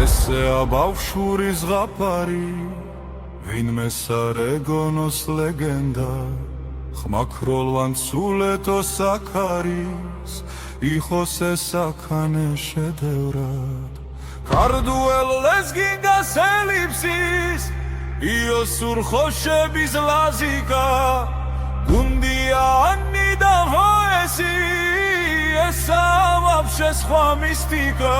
ესეა ბავშვურის ზღაპარი ვინმე სარეგონოს ლეგენდა ხმაქროლვან ცულეთო საქარის იხოს ესაქანე შედევრად კარდუელ ლეზგინგას ელიფსის იოსურ ხოშების ლაზიკა გუნდია ანნი და ვოესი ესა ვაფშე სხვა მისტიკა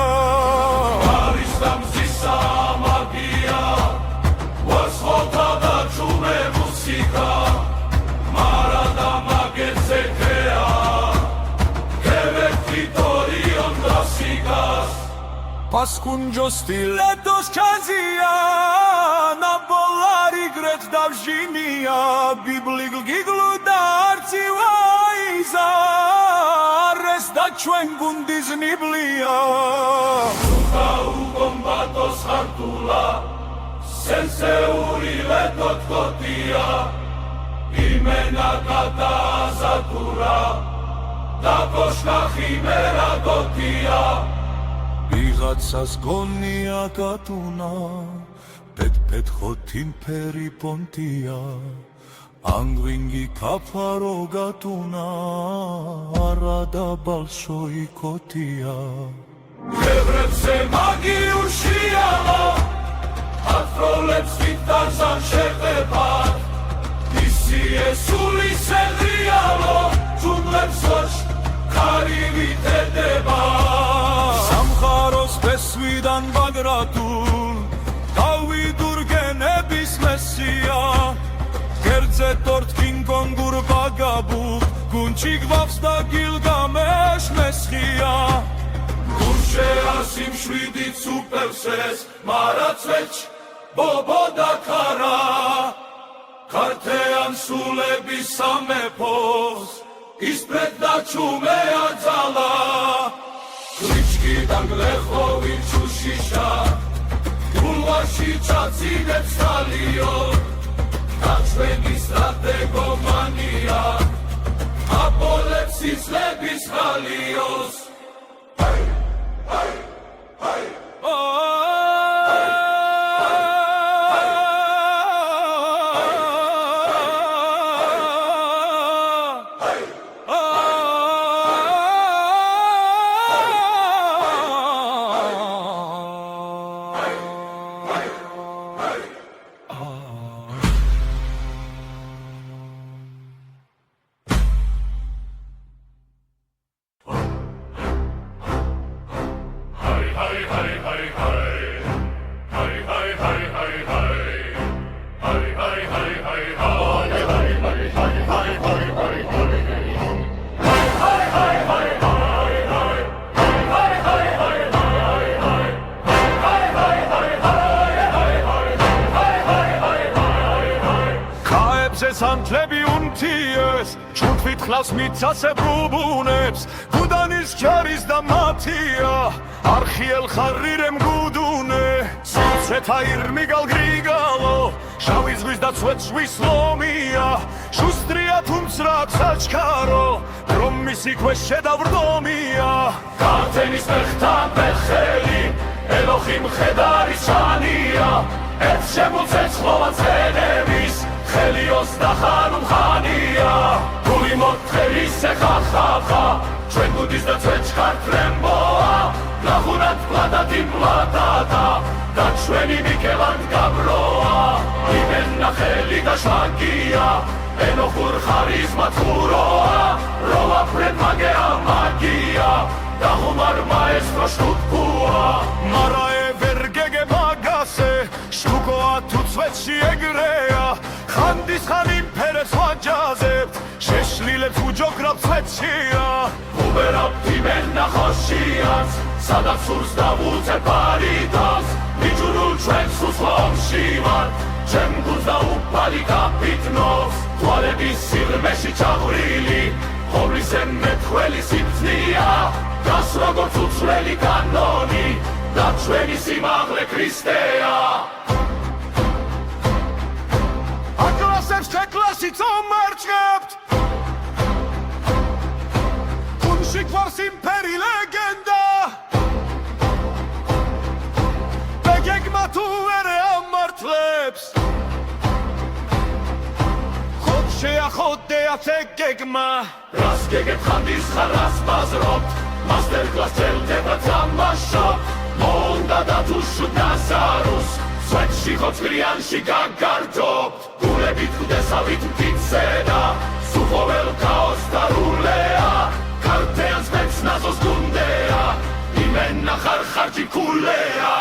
არის დამზისა მაგია ვასხოთა და ჩუმე მუსიკა მარა და მაგეცეკეა კევექტიტორიონ კლასიკას Pascunjo stilettos chazia na bolari gret davjinia biblig giglu darci waiza resta chuen gundis niblia Uka ukombatos hartula sense uriletot kotia imena kata zatura da koshka chimera gotia ვიღაცას გონია გატუნა პეტ-პეტ-ხოთი მფერი პონტია ანგრინგი კაფარო გატუნა არა და ბალშოი კოტია ევრებზე მაგიურ შიალა ათროლებს ვიტანსან შეყებად ისი ესული სერიალო ჯუნლებს ოჩ ქარი ვიტედება სამხაროს ბესვიდან ბაგრატულ დავიდურ გენების მესია გერძე თორთ კინგ-კონგურ ბაგაბუ გუნჩი გვავს და გილგამეშ მესხია გურშეა სიმშვიდით სუპერსეს მარაცვეჩ ბობო და ქარა ქართეან სულების სამეფოს ისპრეთ და ჩუმე აძალა Klitschki dan glechovi čušiša Bulvaši čacinec stalio Kačveni strategomanija A polepsi slebis halios Hej, hej, hej Santlები უნთიეს ჩუთვით ხლავს მიცასე ბრუბუნებს გუდანის ჩარის და მათია არხიელ ხარირემ გუდუნე სიცეთა ირმიგალ გრიგალო შავი ზღვის და ცვეცვის ლომია შუსტრია თუმცრად საჩქარო რომ მისი ქვეშ შედავრდომია გართენის მეხთან ფეხელი ელოხი მხედარი ჩანია ერთ შემოцеცხოვა ცენების ხელიოს და ხანუმხანია გული მოთხერის ეხახახა ჩვენ გუდის და ცვეჩხარ ტრემბოა ლახუნად პლატატი პლატატა და ჩვენი მიკელად გაბროა იმენა ხელი და შვაგია ენოხურ ხარიზმა თუროა როლა ფრედ მაგეა მაგია და ხუმარ მაესტრო შტუტკუა მარა ევერგეგე მაგასე შტუკოა თუ ცვეთში ეგრეა ხანდის ხანი მფერებს ვაჯაზებთ შეშლილებს უჯოგრად ცვეთშია უბერავთ იმენა ხოშიაც სადაც სურს და ვუწერ პარიტას მიჯურულ ჩვენს უსლომში ვარ ჩემ გულს და უფალი კაპიტნობს თვალების სიღრმეში ჩაღვრილი ხომრის ემმეთხველი სიბრძნია გას როგორც უცვლელი კანონი და ჩვენი სიმაღლე ქრისტეა მაშიც ამარჩხებთ გუნში გვარს იმპერი ლეგენდა ბეგეგმა თუ ვერ ამართლებს ხოდ შეახოდეათ ეგეგმა რას გეგებ ხანდის ხარას ბაზრობთ Master class ელდება თამაშობ მონდა და თუ შუთ ნაზარუს სვეტში ხოცვრიანში გაგარდობთ გულებით ხვდესავით მტიცედა სუხოველ ქაოს დარულეა ქართეანს მეცნაზოს გუნდეა იმენა ხარხარჯი კულეა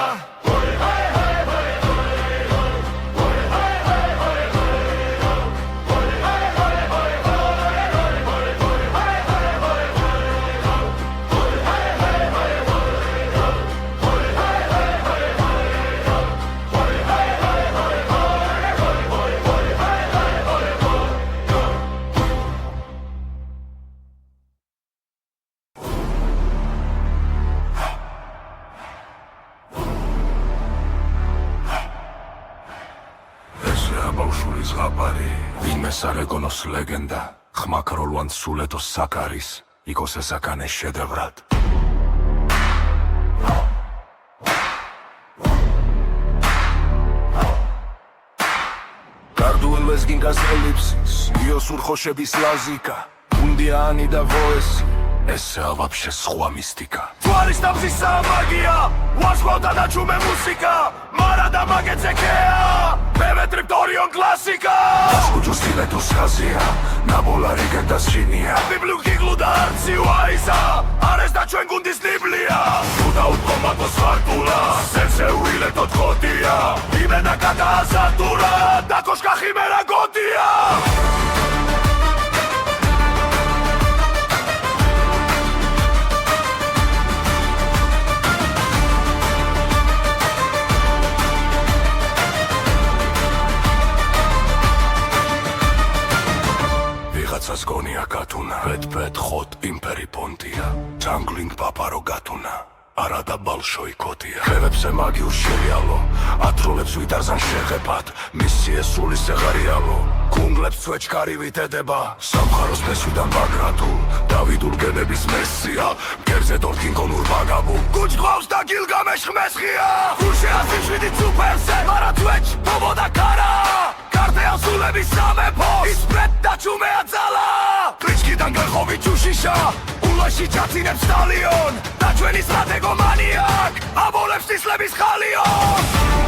ბავშვის ზღაპარი ვინმე სარეგონოს ლეგენდა ხმაქროლვან სულეთოს საკარის იქოს ესაკანეს შედევრად გარდუელ ვეზგინგას ელიფსის იოსურ ხოშების ლაზიკა უნდიანი და ვოესი ესეა ვაფშე სხვა მისტიკა თვალის დამზისა მაგია ვაშხვალდა და ჩუმე მუსიკა მარა და მაგეცეკეა მევეტრიფ ტორიონ კლასიკა აშკუჯოს თილეთოს ხაზია ნაბოლა რიგენდას შინია ბიბლიუ გიგლუ და არცი ვაიზა არეს და ჩვენ გუნდის ნიბლია თუდა უთკომატოს ხარტულა სენსე უილეთო თქოდია იმენა კატაზატურა და კოშკა ხიმერა გოდია ვიღაცას გონია გათუნა ბეთ ხოთ იმპერი პონტია ჯანგლინგ პაპარო გათუნა არა და ბალშოი კოტია ხევებზე მაგიურ შეიალო ათროლებს ვიტარზან შეღებად მისიე სული სეღარიალო გუნგლებს ცვეჩქარივით ედება სამხაროს მესვიდან ბაგრატუ დავიდურ გენების მესია მგერზე დორქინგონურ ბაგაბუ გუჯღავს და გილგამეშ ხმესხია გულში ასიშვიდი ცუპერზე მარა ცვეჩ ბობო და კარა ქართეან სულების სამეფო ისპრეთ და ჩუმეა ძალა ტრიჩკიდან გერხოვი ჩუშიშა ულაში ჩაცინებს სტალიონ და ჩვენი სტრატეგო მანიაკ აბოლებს თისლების ხალიონ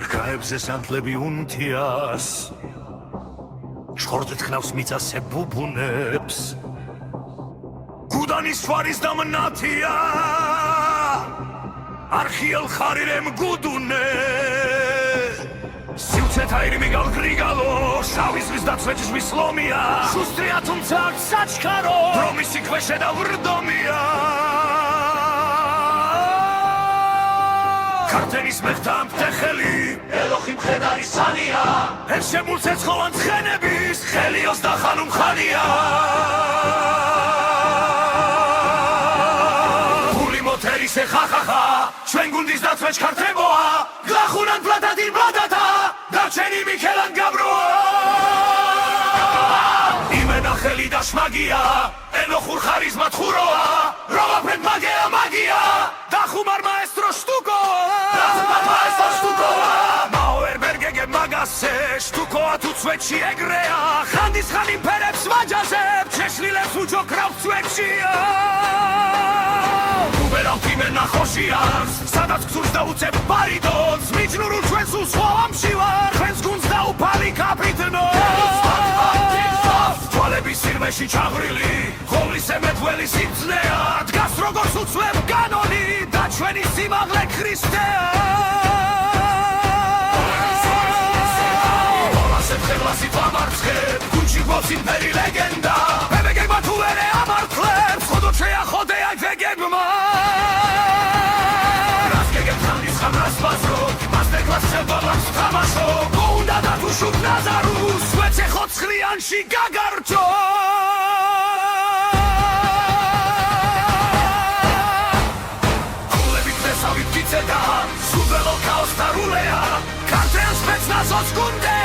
რკაებზე სანთლები უნთიას შხორდით ხნავს მიწასე ბუბუნებს გუდანის ფარის დამნათია არხიელ ხარირემ გუდუნე სიუცეთ აირიმი გალგრიგალო შავი ზღვის და ცვეჭის ლომია შუსტრია თუმცა აქ საჩქარო პრომისი ქვეშე და ვრდომია ქართენის მეხთა მფთეხელი ელოხი მხედარი სანია ერშემულ ცეცხლოვან ცხენების ხელიოს და ხანუმ ხანია ფული მოთერის ეხახახა ჩვენ გუნდის დაცვეჩ ქართებოა გლახუნან პლატადი ბლადათა დარჩენი მიქელან გაბროა იმენა ხელი და შმაგია ელოხურ ხარიზმა თხუროა როვაფრენ მაგეა მაგია დახუმარ მაესტრო შტუკოა შტუკოა თუ ცვეთში ეგრეა ხანდის ხანი ფერებს ვაჯაზებ შეშლილებს უჯოქრავ ცვეთშია უბერავთ იმენა ხოშიარს სადაც გსურს და უცებ ბარიტონს მიჯნურულ ჩვენს უსხოვამში ვარ ჩვენს გუნდს დაუფალი კაპიტნო თვალების სირმეში ჩაღრილი ხოვლის ემეთველი სიმძლეა დგას როგორც უცვლებ განონი და ჩვენი სიმაღლე ქრისტეა ხელასით ვამარცხებ გუნში გვავს იმპერი ლეგენდა ბებეგებმა ლაზარუს ვეცე ხოცხლიანში გაგარჯო გულებით მესავით გიცედა სუბელო ქაოს და რულეა ქართლს სპეცნაზოს გუნდე